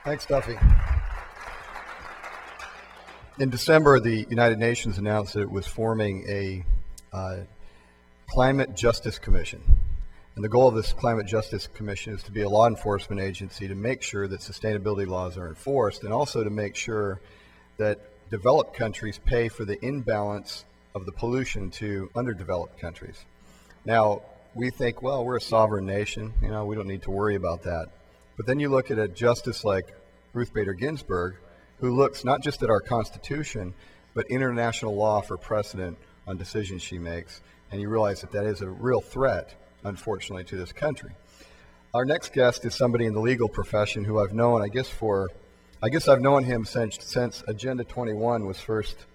Thanks, Duffy. In December, the United Nations announced that it was forming a Climate Justice Commission. And the goal of this Climate Justice Commission is to be a law enforcement agency to make sure that sustainability laws are enforced, and also to make sure that developed countries pay for the imbalance of the pollution to underdeveloped countries. Now, we think, well, we're a sovereign nation, we don't need to worry about that. But then you look at a justice like Ruth Bader Ginsburg, who looks not just at our Constitution, but international law for precedent on decisions she makes, and you realize that that is a real threat, unfortunately, to this country. Our next guest is somebody in the legal profession who I've known, I guess I've known him since Agenda 21 was first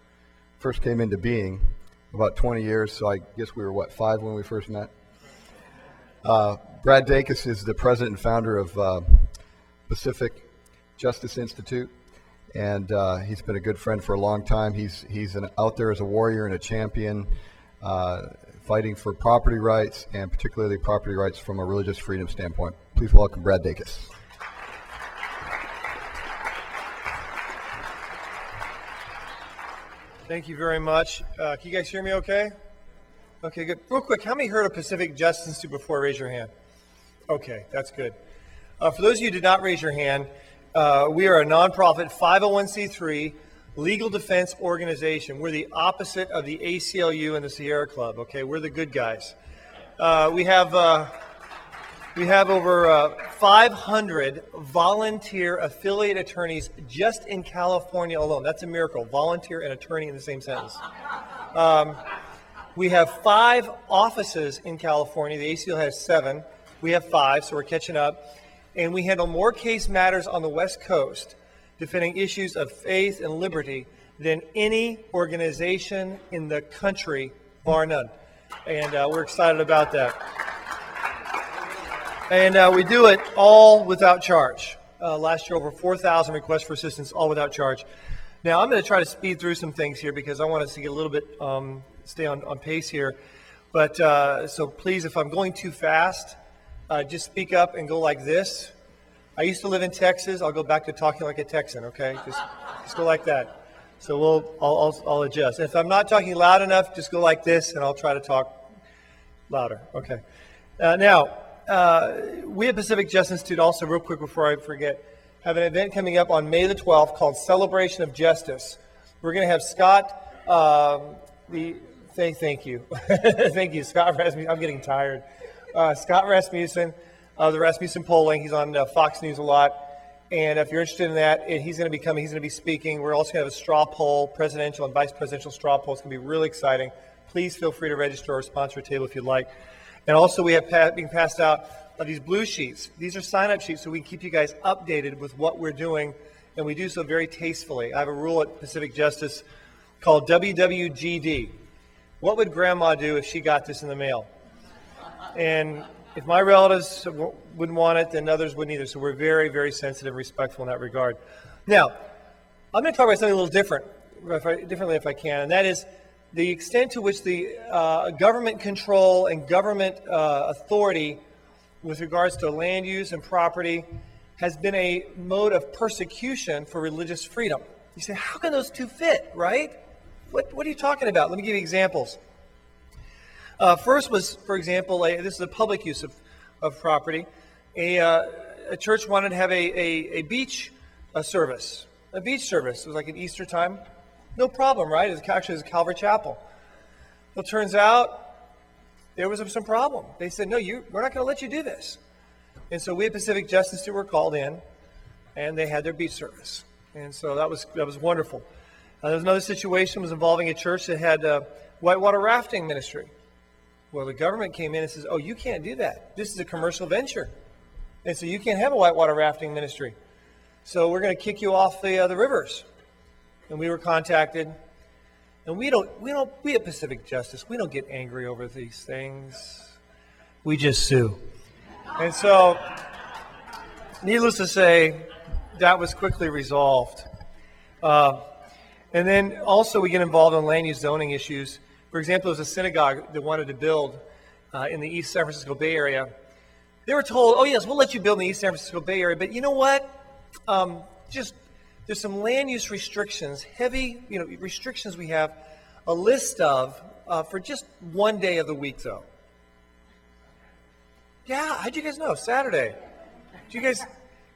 came into being, about 20 years, so I guess we were, 5 when we first met? Brad Dacus is the president and founder of Pacific Justice Institute, and he's been a good friend for a long time. He's out there as a warrior and a champion, fighting for property rights, and particularly property rights from a religious freedom standpoint. Please welcome Brad Dacus. Thank you very much. Can you guys hear me okay? Okay, good. Real quick, how many heard of Pacific Justice Institute before? Raise your hand. Okay, that's good. For those of you who did not raise your hand, we are a nonprofit 501c3 legal defense organization. We're the opposite of the ACLU and the Sierra Club. Okay, we're the good guys. We have over 500 volunteer affiliate attorneys just in California alone. That's a miracle. Volunteer and attorney in the same sentence. We have 5 offices in California. The ACLU has 7. We have 5, so we're catching up. And we handle more case matters on the West Coast, defending issues of faith and liberty, than any organization in the country, bar none. And we're excited about that. And we do it all without charge. Last year, over 4,000 requests for assistance, all without charge. Now, I'm going to try to speed through some things here because I want us to get a little bit, stay on pace here. But so please, if I'm going too fast, just speak up and go like this. I used to live in Texas. I'll go back to talking like a Texan, okay? Just go like that. So I'll adjust. And if I'm not talking loud enough, just go like this, and I'll try to talk louder, okay? Now, we at Pacific Justice Institute also, real quick before I forget, have an event coming up on May the 12th called Celebration of Justice. We're going to have Scott, thank you. Thank you, Scott Rasmussen. I'm getting tired. Scott Rasmussen, the Rasmussen polling. He's on Fox News a lot. And if you're interested in that, he's going to be speaking. We're also going to have a straw poll, presidential and vice presidential straw poll. It's going to be really exciting. Please feel free to register or sponsor a table if you'd like. And also we have being passed out these blue sheets. These are sign-up sheets so we can keep you guys updated with what we're doing, and we do so very tastefully. I have a rule at Pacific Justice called WWGD. What would Grandma do if she got this in the mail? And if my relatives wouldn't want it, then others wouldn't either. So we're very, very sensitive and respectful in that regard. Now, I'm going to talk about something a little differently if I can, and that is the extent to which the government control and government authority with regards to land use and property has been a mode of persecution for religious freedom. You say, how can those two fit, right? What are you talking about? Let me give you examples. First was, for example, this is a public use of property. A church wanted to have a beach service. A beach service. It was like an Easter time. No problem, right? It actually was a Calvary Chapel. Well, it turns out there was some problem. They said, no, we're not going to let you do this. And so we at Pacific Justice Institute were called in, and they had their beach service. And so that was wonderful. There was another situation was involving a church that had whitewater rafting ministry. Well, the government came in and says, oh, you can't do that. This is a commercial venture. And so you can't have a whitewater rafting ministry. So we're going to kick you off the rivers. And we were contacted. And we at Pacific Justice, we don't get angry over these things. We just sue. And so, needless to say, that was quickly resolved. And then also we get involved in land use zoning issues. For example, there was a synagogue that wanted to build in the East San Francisco Bay Area. They were told, oh yes, we'll let you build in the East San Francisco Bay Area, but you know what? just there's some land use restrictions, heavy restrictions we have a list of for just one day of the week though. Yeah, how'd you guys know? Saturday.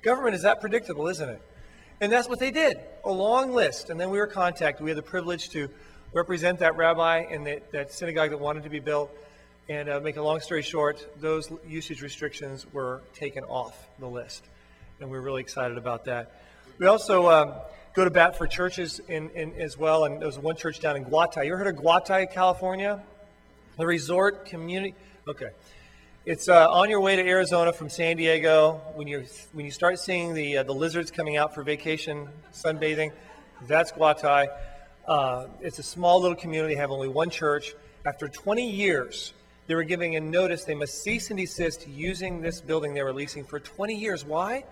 Government is that predictable, isn't it? And that's what they did, a long list. And then we were contacted. We had the privilege to represent that rabbi and that synagogue that wanted to be built. And make a long story short, those usage restrictions were taken off the list. And we're really excited about that. We also go to bat for churches in as well. And there was one church down in Guatay. You ever heard of Guatay, California? The resort community. Okay. It's on your way to Arizona from San Diego. When you start seeing the lizards coming out for vacation sunbathing, that's Guatay. It's a small little community. They have only one church. After 20 years, they were giving a notice they must cease and desist using this building they were leasing for 20 years. Why?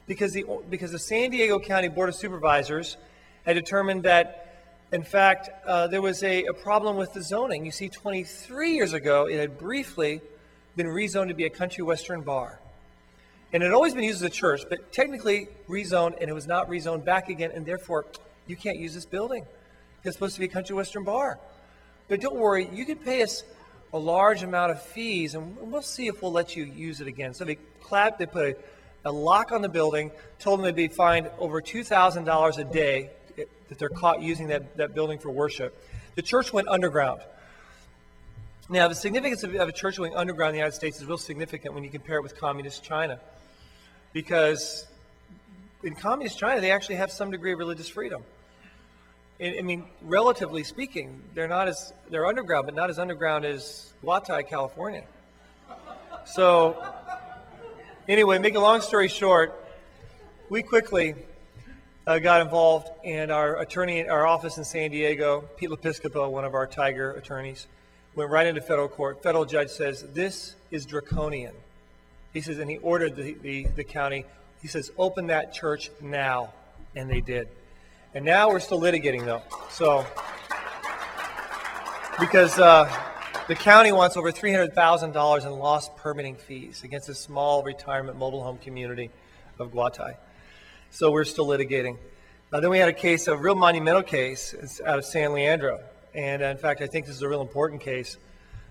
Because the San Diego County Board of Supervisors had determined that, in fact, there was a problem with the zoning. You see, 23 years ago, it had briefly been rezoned to be a country western bar. And it had always been used as a church, but technically rezoned, and it was not rezoned back again, and therefore you can't use this building. It's supposed to be a country western bar. But don't worry, you can pay us a large amount of fees, and we'll see if we'll let you use it again. So they put a lock on the building, told them they'd be fined over $2,000 a day that they're caught using that building for worship. The church went underground. Now, the significance of a church going underground in the United States is real significant when you compare it with communist China. Because in communist China, they actually have some degree of religious freedom. I mean, relatively speaking, they're underground, but not as underground as Guatay, California. So, anyway, make a long story short, we quickly got involved, and our attorney in our office in San Diego, Pete Lepiscopo, one of our Tiger attorneys, went right into federal court. Federal judge says, this is draconian. He says, and he ordered the county, he says, open that church now. And they did. And now we're still litigating, though. So, because the county wants over $300,000 in lost permitting fees against a small retirement mobile home community of Guatay. So we're still litigating. Then we had a real monumental case. It's out of San Leandro. And in fact, I think this is a real important case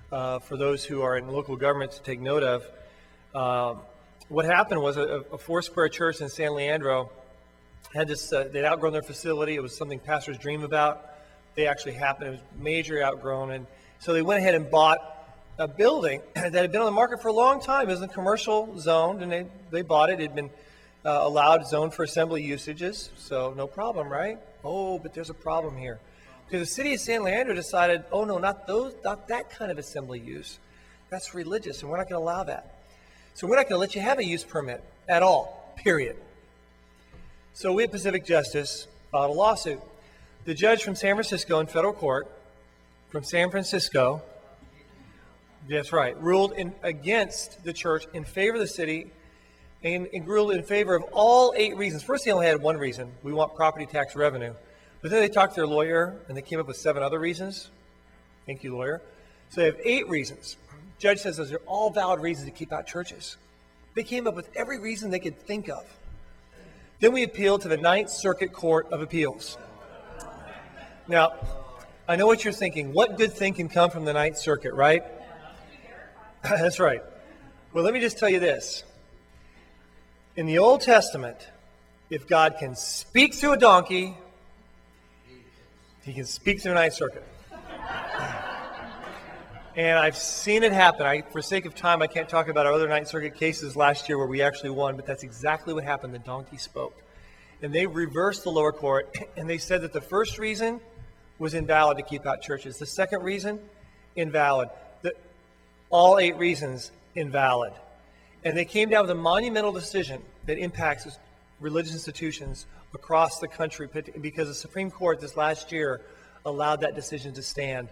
for those who are in local government to take note of. What happened was a four-square church in San Leandro had this, they'd outgrown their facility. It was something pastors dream about. They actually happened. It was major outgrown. And so they went ahead and bought a building that had been on the market for a long time. It was in commercial zoned, and they bought it. It had been allowed zone for assembly usages, so no problem, right? Oh, but there's a problem here. Because the city of San Leandro decided, oh no, not that kind of assembly use. That's religious, and we're not going to allow that. So we're not going to let you have a use permit at all, period. So we at Pacific Justice filed a lawsuit. The judge from San Francisco in federal court, from San Francisco, that's right, ruled against the church in favor of the city and ruled in favor of all 8 reasons. First, they only had one reason. We want property tax revenue. But then they talked to their lawyer, and they came up with 7 other reasons. Thank you, lawyer. So they have 8 reasons. Judge says those are all valid reasons to keep out churches. They came up with every reason they could think of. Then we appealed to the Ninth Circuit Court of Appeals. Now, I know what you're thinking. What good thing can come from the Ninth Circuit, right? That's right. Well, let me just tell you this. In the Old Testament, if God can speak through a donkey, he can speak through the Ninth Circuit. And I've seen it happen. For sake of time, I can't talk about our other Ninth Circuit cases last year where we actually won, but that's exactly what happened. The donkey spoke. And they reversed the lower court, and they said that the first reason was invalid to keep out churches. The second reason, invalid. All 8 reasons, invalid. And they came down with a monumental decision that impacts religious institutions across the country because the Supreme Court this last year allowed that decision to stand.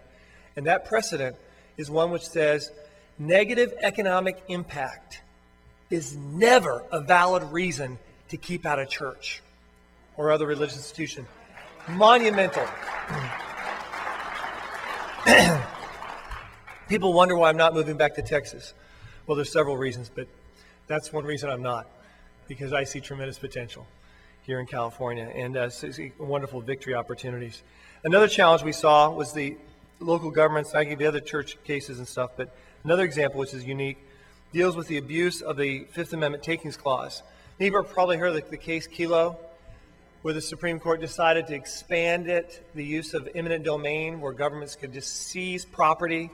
And that precedent is one which says negative economic impact is never a valid reason to keep out a church or other religious institution. Monumental. People wonder why I'm not moving back to Texas. Well, there's several reasons, but that's one reason I'm not, because I see tremendous potential. here in California, and wonderful victory opportunities. Another challenge we saw was the local governments. I give you other church cases and stuff, but another example, which is unique, deals with the abuse of the Fifth Amendment takings clause. You've probably heard of the case Kelo, where the Supreme Court decided to expand the use of eminent domain, where governments could just seize property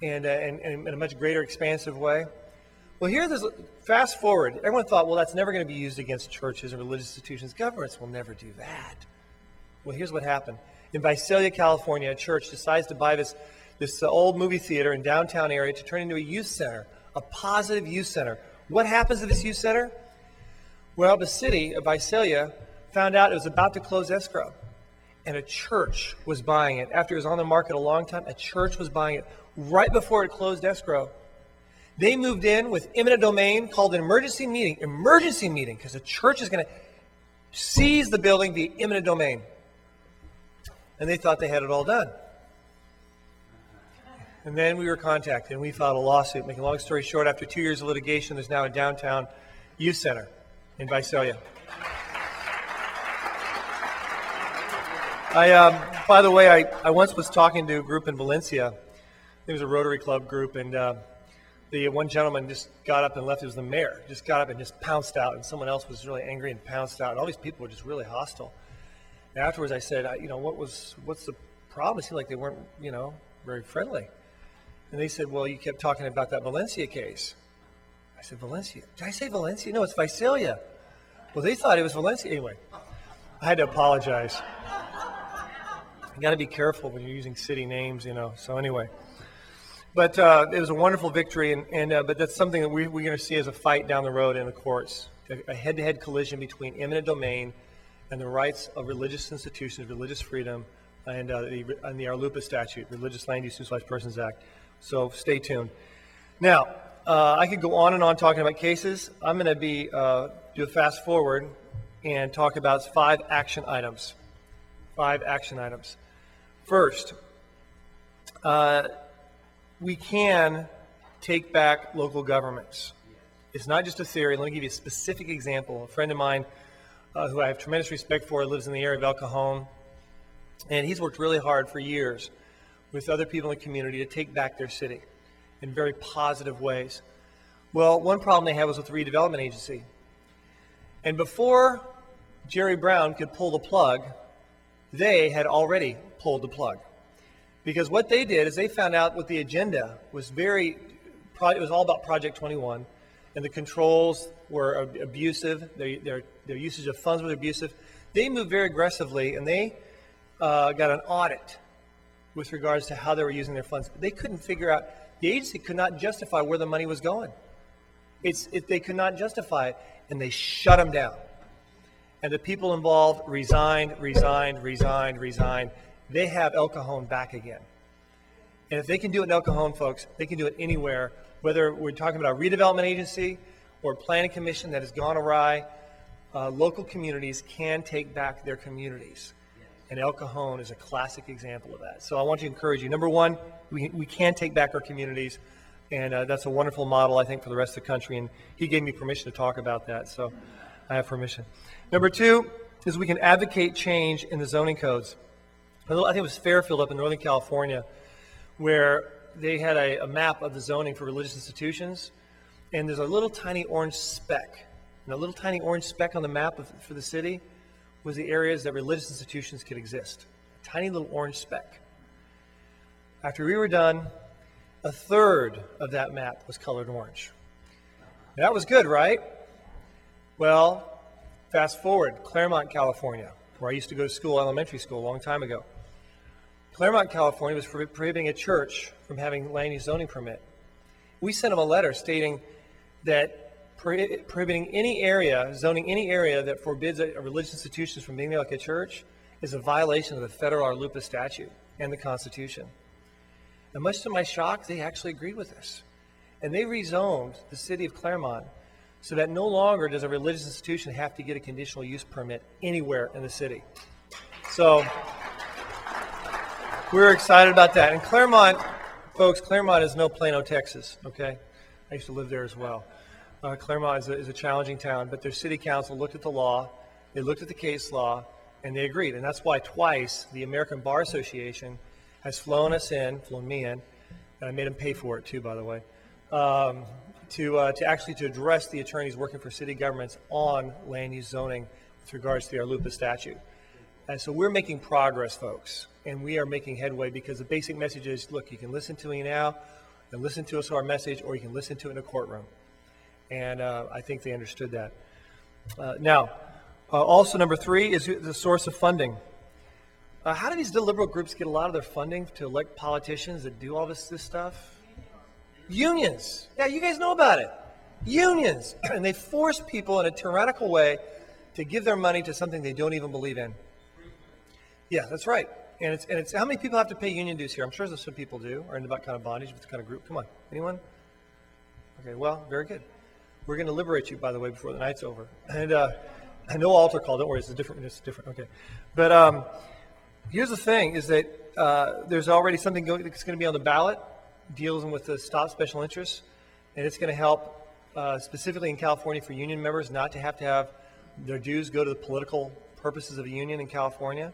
and in a much greater expansive way. Well, fast forward, everyone thought, well, that's never going to be used against churches and religious institutions. Governments will never do that. Well, here's what happened. In Visalia, California, a church decides to buy this old movie theater in downtown area to turn into a youth center, a positive youth center. What happens to this youth center? Well, the city of Visalia found out it was about to close escrow, and a church was buying it. After it was on the market a long time, a church was buying it right before it closed escrow. They moved in with eminent domain, called an emergency meeting, because the church is going to seize the building via eminent domain. And they thought they had it all done. And then we were contacted, and we filed a lawsuit. Making a long story short, after 2 years of litigation, there's now a downtown youth center in Visalia. By the way, I once was talking to a group in Valencia. It was a Rotary Club group, and the one gentleman just got up and left. It was the mayor. Just got up and just pounced out, and someone else was really angry and pounced out. And all these people were just really hostile. And afterwards, I said, what's the problem? It seemed like they weren't, very friendly. And they said, well, you kept talking about that Valencia case. I said, Valencia? Did I say Valencia? No, it's Visalia. Well, they thought it was Valencia. Anyway, I had to apologize. You got to be careful when you're using city names, So anyway. But it was a wonderful victory, but that's something that we're going to see as a fight down the road in the courts, a head-to-head collision between eminent domain and the rights of religious institutions, religious freedom, and the Arlupa statute, Religious Land Use Utilized Persons Act. So stay tuned. Now, I could go on and on talking about cases. I'm going to do a fast forward and talk about 5 action items. 5 action items. First, we can take back local governments. It's not just a theory. Let me give you a specific example. A friend of mine who I have tremendous respect for lives in the area of El Cajon, and he's worked really hard for years with other people in the community to take back their city in very positive ways. Well, one problem they had was with the redevelopment agency. And before Jerry Brown could pull the plug, they had already pulled the plug. Because what they did is they found out what the agenda was it was all about Project 21, and the controls were abusive, their usage of funds was abusive. They moved very aggressively, and they got an audit with regards to how they were using their funds. But they couldn't figure out, the agency could not justify where the money was going. They could not justify it, and they shut them down. And the people involved resigned. They have El Cajon back again. And if they can do it in El Cajon, folks, they can do it anywhere, whether we're talking about a redevelopment agency or a planning commission that has gone awry. Local communities can take back their communities. And El Cajon is a classic example of that. So I want to encourage you. Number one, we can take back our communities. And that's a wonderful model, I think, for the rest of the country. And he gave me permission to talk about that. So I have permission. Number two is we can advocate change in the zoning codes. I think it was Fairfield up in Northern California, where they had a map of the zoning for religious institutions, and there's a little tiny orange speck. And the little tiny orange speck on the map for the city was the areas that religious institutions could exist. A tiny little orange speck. After we were done, a third of that map was colored orange. That was good, right? Well, fast forward, Claremont, California, where I used to go to school, elementary school, a long time ago. Claremont, California was prohibiting a church from having land use zoning permit. We sent them a letter stating that prohibiting any area, zoning any area that forbids a religious institution from being there like a church is a violation of the federal Arlupa statute and the Constitution. And much to my shock, they actually agreed with us. And they rezoned the city of Claremont so that no longer does a religious institution have to get a conditional use permit anywhere in the city. So we're excited about that. And Claremont, folks, Claremont is no Plano, Texas, okay? I used to live there as well. Claremont is a challenging town, but their city council looked at the law, They looked at the case law, and they agreed. And that's why twice the American Bar Association has flown me in, and I made them pay for it too, by the way, to address the attorneys working for city governments on land use zoning with regards to the RLUIPA statute. And so we're making progress, folks, and we are making headway because the basic message is, look, you can listen to me now and listen to us our message, or you can listen to it in a courtroom. And I think they understood that. Also number 3 is the source of funding. How do these liberal groups get a lot of their funding to elect politicians that do all this stuff? Unions. Yeah, you guys know about it. Unions. And they force people in a tyrannical way to give their money to something they don't even believe in. Yeah, that's right. And it's how many people have to pay union dues here? I'm sure there's some people do, or in that kind of bondage with this kind of group. Come on, anyone? Okay, well, very good. We're going to liberate you, by the way, before the night's over. And no altar call. Don't worry, it's different. Okay, but here's the thing: is that there's already something that's going to be on the ballot, dealing with the stop special interests, and it's going to help specifically in California for union members not to have their dues go to the political purposes of a union in California.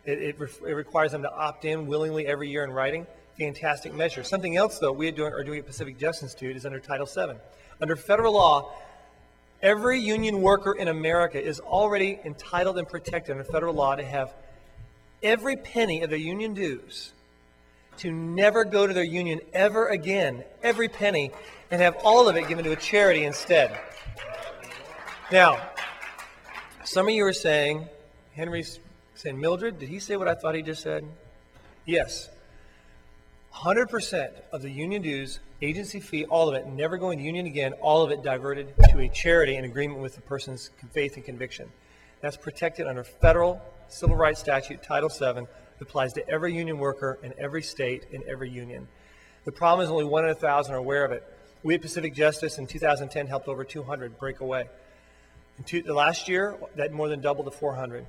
It requires them to opt in willingly every year in writing. Fantastic measure. Something else, though, we are doing at Pacific Justice Institute is under Title VII. Under federal law, every union worker in America is already entitled and protected under federal law to have every penny of their union dues to never go to their union ever again, every penny, and have all of it given to a charity instead. Now, some of you are saying, Henry's saying, Mildred, did he say what I thought he just said? Yes. 100% of the union dues, agency fee, all of it, never going to union again, all of it diverted to a charity in agreement with the person's faith and conviction. That's protected under federal civil rights statute, Title VII. It applies to every union worker in every state in every union. The problem is only 1 in 1,000 are aware of it. We at Pacific Justice in 2010 helped over 200 break away. The last year, that more than doubled to 400.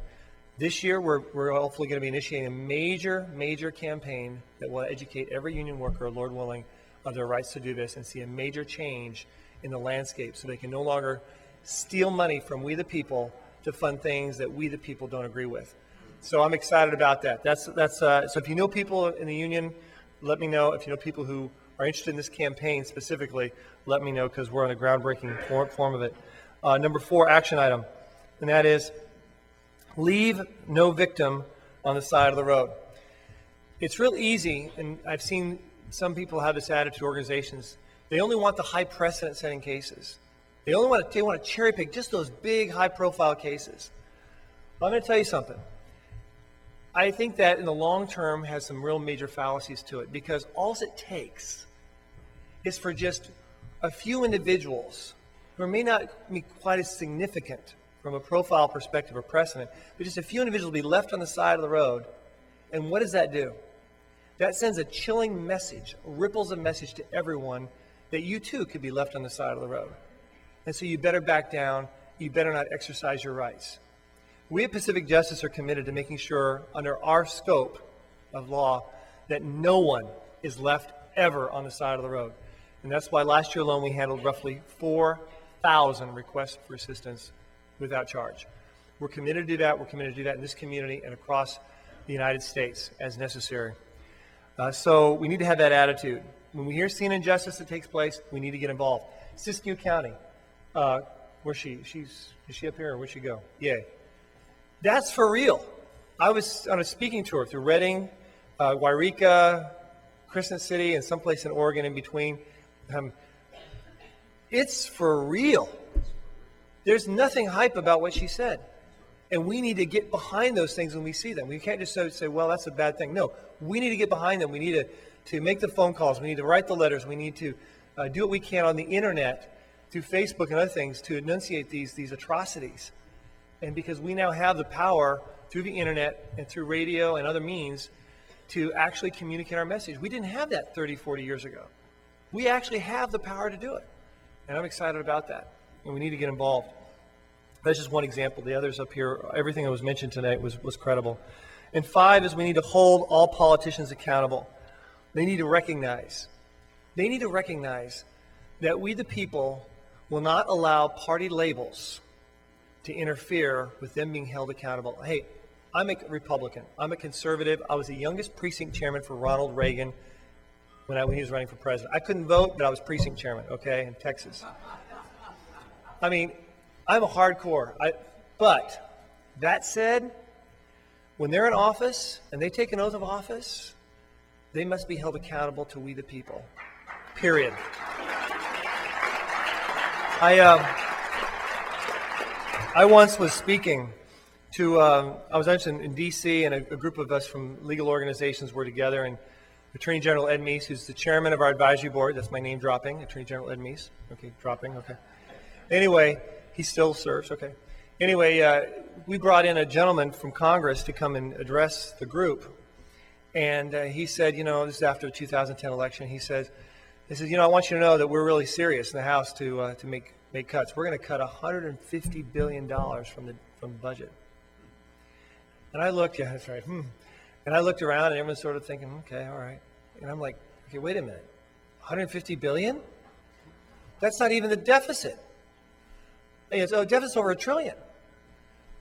This year, we're hopefully going to be initiating a major campaign that will educate every union worker, Lord willing, of their rights to do this and see a major change in the landscape so they can no longer steal money from we the people to fund things that we the people don't agree with. So I'm excited about that. So if you know people in the union, let me know. If you know people who are interested in this campaign specifically, let me know because we're on a groundbreaking form of it. Number 4 action item, and that is leave no victim on the side of the road. It's real easy, and I've seen some people have this attitude, organizations, they only want the high precedent setting cases. They want to cherry pick just those big high profile cases. Well, I'm going to tell you something. I think that in the long term has some real major fallacies to it because all it takes is for just a few individuals who may not be quite as significant from a profile perspective or precedent, but just a few individuals be left on the side of the road. And what does that do? That sends a chilling message, ripples a message to everyone that you too could be left on the side of the road. And so you better back down, you better not exercise your rights. We at Pacific Justice are committed to making sure under our scope of law that no one is left ever on the side of the road. And that's why last year alone we handled roughly 4,000 requests for assistance without charge. We're committed to do that. We're committed to do that in this community and across the United States as necessary. So we need to have that attitude. When we hear seeing injustice that takes place, we need to get involved. Siskiyou County, where's she? Is she up here or where'd she go? Yay. That's for real. I was on a speaking tour through Redding, Wairika, Crescent City, and someplace in Oregon in between. It's for real. There's nothing hype about what she said. And we need to get behind those things when we see them. We can't just say, well, that's a bad thing. No, we need to get behind them. We need to make the phone calls. We need to write the letters. We need to do what we can on the internet, through Facebook and other things, to enunciate these atrocities. And because we now have the power through the internet and through radio and other means to actually communicate our message. We didn't have that 30, 40 years ago. We actually have the power to do it. And I'm excited about that. And we need to get involved. That's just one example. The others up here, everything that was mentioned tonight was credible. And 5 is we need to hold all politicians accountable. They need to recognize that we the people will not allow party labels to interfere with them being held accountable. Hey, I'm a Republican. I'm a conservative. I was the youngest precinct chairman for Ronald Reagan when he was running for president. I couldn't vote, but I was precinct chairman, okay, in Texas. I mean, I'm a hardcore. But that said, when they're in office and they take an oath of office, they must be held accountable to we the people. Period. I once was speaking to, I was actually in D.C., and a group of us from legal organizations were together, and Attorney General Ed Meese, who's the chairman of our advisory board, that's my name dropping, Attorney General Ed Meese. Okay, dropping, okay. Anyway, he still serves, okay. Anyway, we brought in a gentleman from Congress to come and address the group. And he said, this is after the 2010 election, he says, I want you to know that we're really serious in the House to make cuts. We're going to cut $150 billion from the budget. And I looked, yeah, that's right. And I looked around, and everyone's sort of thinking, okay, all right. And I'm like, okay, wait a minute. 150 billion? That's not even the deficit. It's a deficit over $1 trillion.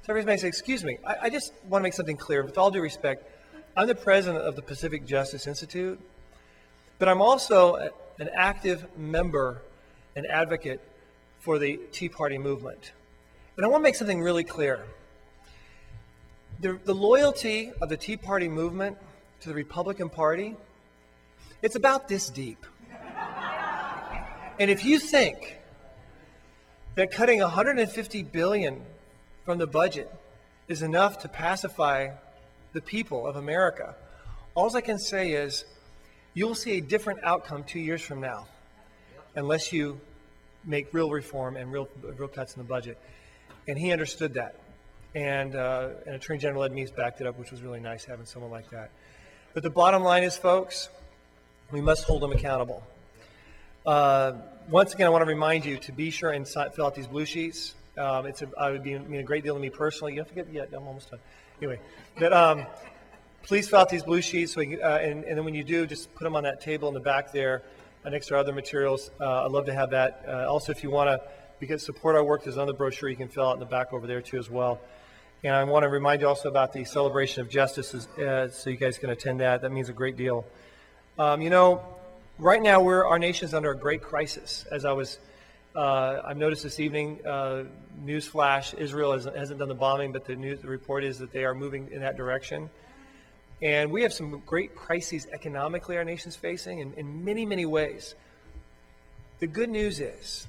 So everybody may say, excuse me, I just want to make something clear. With all due respect, I'm the president of the Pacific Justice Institute, but I'm also an active member and advocate for the Tea Party movement. And I want to make something really clear. The loyalty of the Tea Party movement to the Republican Party, it's about this deep. And if you think that cutting $150 billion from the budget is enough to pacify the people of America, all I can say is you'll see a different outcome 2 years from now unless you make real reform and real cuts in the budget. And he understood that. And Attorney General Ed Meese backed it up, which was really nice having someone like that. But the bottom line is, folks, we must hold them accountable. Once again, I want to remind you to be sure and fill out these blue sheets. It would mean a great deal to me personally. You don't forget yet. I'm almost done. Anyway, but please fill out these blue sheets. So and then when you do, just put them on that table in the back there next to our other materials. I'd love to have that. Also, if you want to support our work, there's another brochure you can fill out in the back over there too as well. And I want to remind you also about the Celebration of Justice, so you guys can attend that. That means a great deal. Right now our nation is under a great crisis. As I've noticed this evening, newsflash, Israel hasn't done the bombing, but the report is that they are moving in that direction. And we have some great crises economically our nation's facing in many, many ways. The good news is,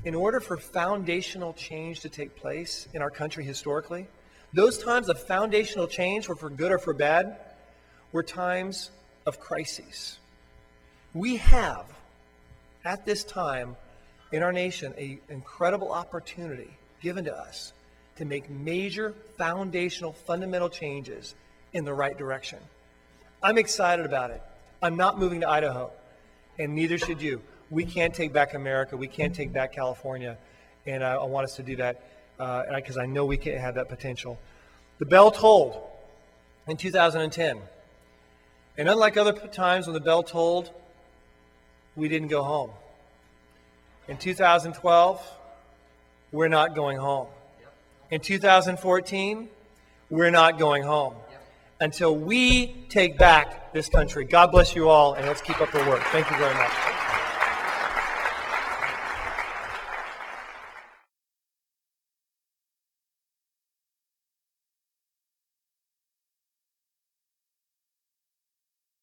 in order for foundational change to take place in our country historically, those times of foundational change, were for good or for bad, were times of crises. We have, at this time in our nation, an incredible opportunity given to us to make major foundational fundamental changes in the right direction. I'm excited about it. I'm not moving to Idaho, and neither should you. We can't take back America. We can't take back California, and I want us to do that because I know we can have that potential. The bell tolled in 2010, and unlike other times when the bell tolled, we didn't go home. In 2012, we're not going home. In 2014, we're not going home until we take back this country. God bless you all, and let's keep up the work. Thank you very much.